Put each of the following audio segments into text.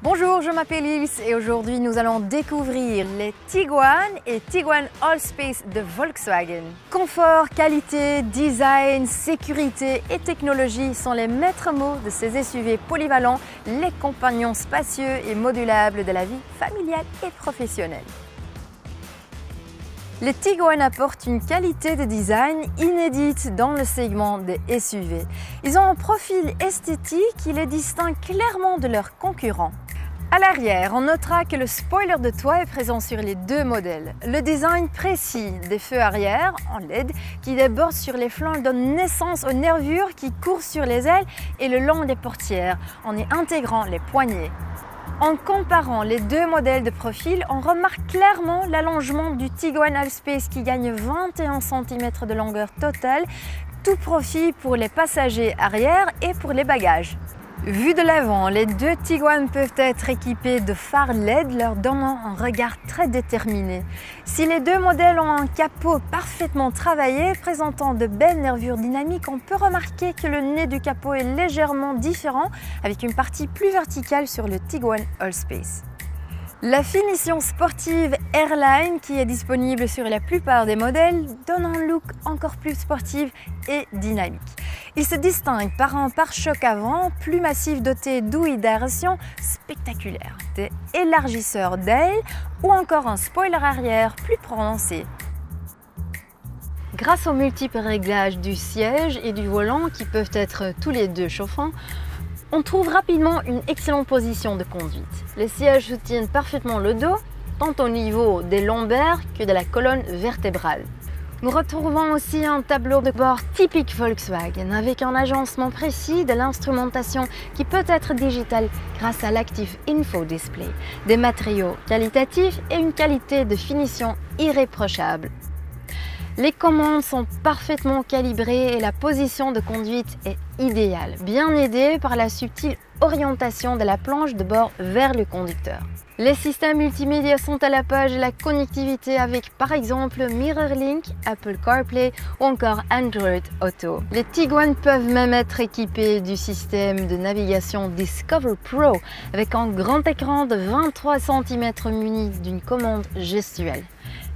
Bonjour, je m'appelle Ilse et aujourd'hui nous allons découvrir les Tiguan et Tiguan Allspace de Volkswagen. Confort, qualité, design, sécurité et technologie sont les maîtres mots de ces SUV polyvalents, les compagnons spacieux et modulables de la vie familiale et professionnelle. Les Tiguan apportent une qualité de design inédite dans le segment des SUV. Ils ont un profil esthétique qui les distingue clairement de leurs concurrents. À l'arrière, on notera que le spoiler de toit est présent sur les deux modèles. Le design précis des feux arrière en LED qui débordent sur les flancs donne naissance aux nervures qui courent sur les ailes et le long des portières en y intégrant les poignées. En comparant les deux modèles de profil, on remarque clairement l'allongement du Tiguan Allspace qui gagne 21 cm de longueur totale, tout profit pour les passagers arrière et pour les bagages. Vu de l'avant, les deux Tiguan peuvent être équipés de phares LED leur donnant un regard très déterminé. Si les deux modèles ont un capot parfaitement travaillé, présentant de belles nervures dynamiques, on peut remarquer que le nez du capot est légèrement différent avec une partie plus verticale sur le Tiguan Allspace. La finition sportive Airline qui est disponible sur la plupart des modèles donne un look encore plus sportif et dynamique. Il se distingue par un pare-choc avant plus massif doté d'ouïes d'aération spectaculaires, des élargisseurs d'ailes ou encore un spoiler arrière plus prononcé. Grâce aux multiples réglages du siège et du volant qui peuvent être tous les deux chauffants, on trouve rapidement une excellente position de conduite. Les sièges soutiennent parfaitement le dos, tant au niveau des lombaires que de la colonne vertébrale. Nous retrouvons aussi un tableau de bord typique Volkswagen avec un agencement précis de l'instrumentation qui peut être digitale grâce à l'Active Info Display, des matériaux qualitatifs et une qualité de finition irréprochable. Les commandes sont parfaitement calibrées et la position de conduite est idéale, bien aidée par la subtile orientation de la planche de bord vers le conducteur. Les systèmes multimédia sont à la page de la connectivité avec par exemple MirrorLink, Apple CarPlay ou encore Android Auto. Les Tiguan peuvent même être équipés du système de navigation Discover Pro avec un grand écran de 23 cm muni d'une commande gestuelle.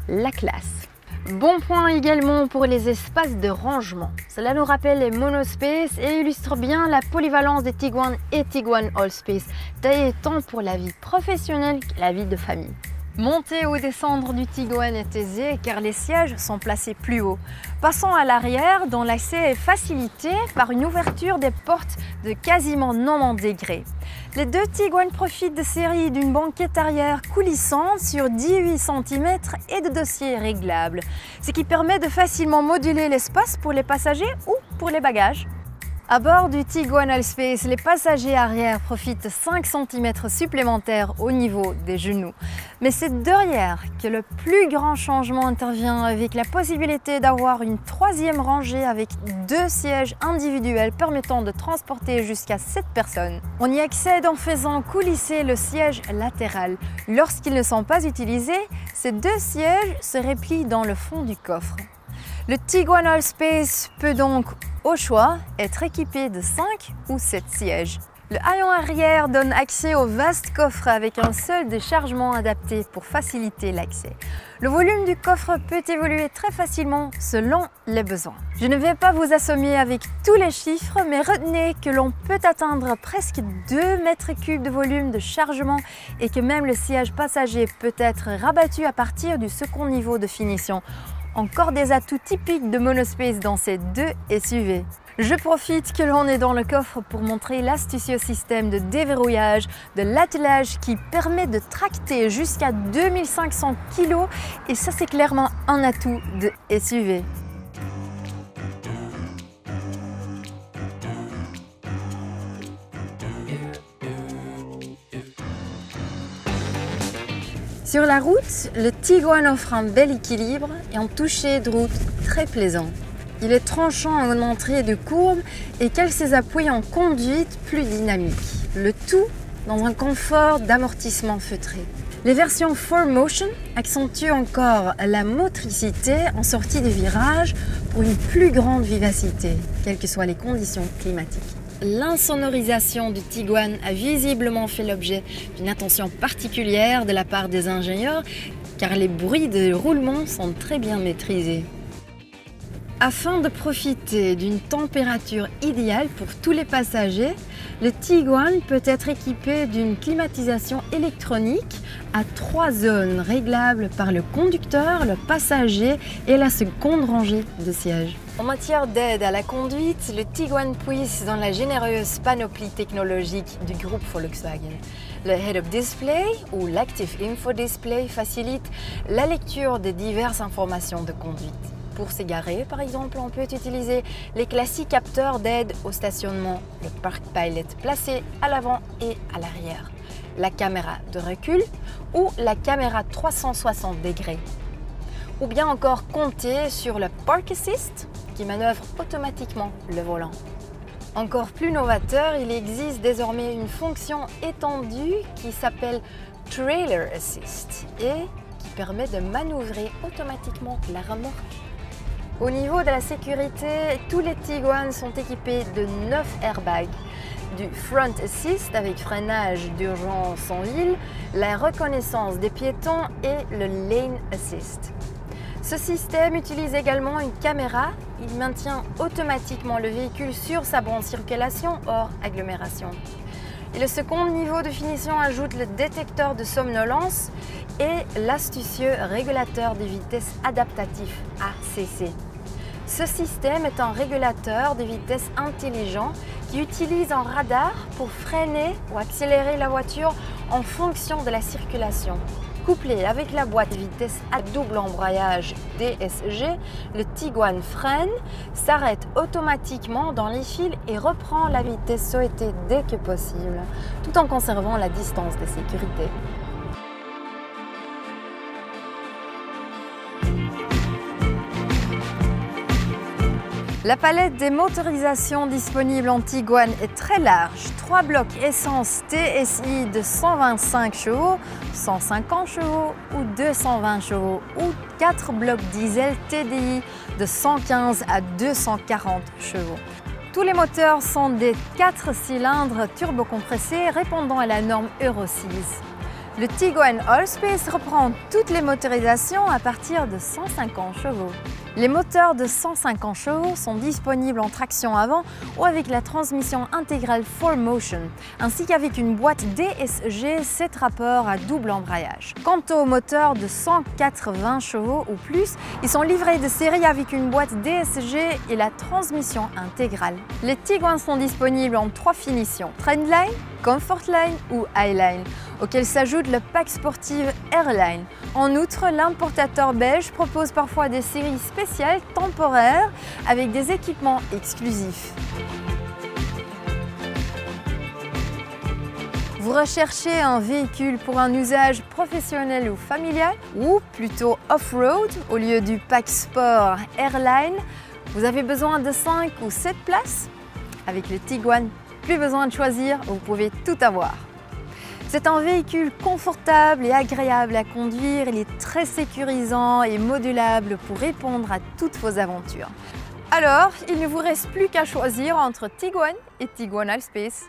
La classe! Bon point également pour les espaces de rangement. Cela nous rappelle les monospace et illustre bien la polyvalence des Tiguan et Tiguan Allspace, taillés tant pour la vie professionnelle que la vie de famille. Monter ou descendre du Tiguan est aisé car les sièges sont placés plus haut. Passons à l'arrière dont l'accès est facilité par une ouverture des portes de quasiment 90 degrés. Les deux Tiguan profitent de série d'une banquette arrière coulissante sur 18 cm et de dossiers réglables, ce qui permet de facilement moduler l'espace pour les passagers ou pour les bagages. À bord du Tiguan Allspace, les passagers arrière profitent de 5 cm supplémentaires au niveau des genoux. Mais c'est derrière que le plus grand changement intervient avec la possibilité d'avoir une troisième rangée avec deux sièges individuels permettant de transporter jusqu'à 7 personnes. On y accède en faisant coulisser le siège latéral. Lorsqu'ils ne sont pas utilisés, ces deux sièges se replient dans le fond du coffre. Le Tiguan Allspace peut donc, au choix, être équipé de 5 ou 7 sièges. Le haillon arrière donne accès au vaste coffre avec un seul déchargement adapté pour faciliter l'accès. Le volume du coffre peut évoluer très facilement selon les besoins. Je ne vais pas vous assommer avec tous les chiffres, mais retenez que l'on peut atteindre presque 2 m3 de volume de chargement et que même le siège passager peut être rabattu à partir du second niveau de finition. Encore des atouts typiques de monospace dans ces deux SUV. Je profite que l'on est dans le coffre pour montrer l'astucieux système de déverrouillage de l'attelage qui permet de tracter jusqu'à 2500 kg et ça c'est clairement un atout de SUV. Sur la route, le Tiguan offre un bel équilibre et un toucher de route très plaisant. Il est tranchant en entrée de courbe et cale ses appuis en conduite plus dynamique. Le tout dans un confort d'amortissement feutré. Les versions 4Motion accentuent encore la motricité en sortie de virage pour une plus grande vivacité, quelles que soient les conditions climatiques. L'insonorisation du Tiguan a visiblement fait l'objet d'une attention particulière de la part des ingénieurs, car les bruits de roulement sont très bien maîtrisés. Afin de profiter d'une température idéale pour tous les passagers, le Tiguan peut être équipé d'une climatisation électronique à 3 zones réglables par le conducteur, le passager et la seconde rangée de sièges. En matière d'aide à la conduite, le Tiguan puise dans la généreuse panoplie technologique du groupe Volkswagen. Le Head-Up Display ou l'Active Info Display facilite la lecture de diverses informations de conduite. Pour s'égarer, par exemple, on peut utiliser les classiques capteurs d'aide au stationnement, le Park Pilot placé à l'avant et à l'arrière, la caméra de recul ou la caméra 360 degrés. Ou bien encore compter sur le Park Assist qui manœuvre automatiquement le volant. Encore plus novateur, il existe désormais une fonction étendue qui s'appelle Trailer Assist et qui permet de manœuvrer automatiquement la remorque. Au niveau de la sécurité, tous les Tiguan sont équipés de 9 airbags, du Front Assist avec freinage d'urgence en ville, la reconnaissance des piétons et le Lane Assist. Ce système utilise également une caméra, il maintient automatiquement le véhicule sur sa bande circulation hors agglomération. Et le second niveau de finition ajoute le détecteur de somnolence et l'astucieux régulateur de vitesse adaptatif ACC. Ce système est un régulateur de vitesse intelligent qui utilise un radar pour freiner ou accélérer la voiture en fonction de la circulation. Couplé avec la boîte de vitesse à double embrayage DSG, le Tiguan freine, s'arrête automatiquement dans les fils et reprend la vitesse souhaitée dès que possible, tout en conservant la distance de sécurité. La palette des motorisations disponibles en Tiguan est très large. 3 blocs essence TSI de 125 chevaux, 150 chevaux ou 220 chevaux ou 4 blocs diesel TDI de 115 à 240 chevaux. Tous les moteurs sont des 4 cylindres turbocompressés répondant à la norme Euro 6. Le Tiguan Allspace reprend toutes les motorisations à partir de 150 chevaux. Les moteurs de 150 chevaux sont disponibles en traction avant ou avec la transmission intégrale 4Motion, ainsi qu'avec une boîte DSG 7 rapports à double embrayage. Quant aux moteurs de 180 chevaux ou plus, ils sont livrés de série avec une boîte DSG et la transmission intégrale. Les Tiguan sont disponibles en 3 finitions, Trendline, Comfortline ou Highline, auquel s'ajoute le pack sportive Airline. En outre, l'importateur belge propose parfois des séries spéciales temporaires avec des équipements exclusifs. Vous recherchez un véhicule pour un usage professionnel ou familial, ou plutôt off-road au lieu du pack sport Airline? Vous avez besoin de 5 ou 7 places? Avec le Tiguan, plus besoin de choisir, vous pouvez tout avoir. C'est un véhicule confortable et agréable à conduire, il est très sécurisant et modulable pour répondre à toutes vos aventures. Alors, il ne vous reste plus qu'à choisir entre Tiguan et Tiguan Allspace.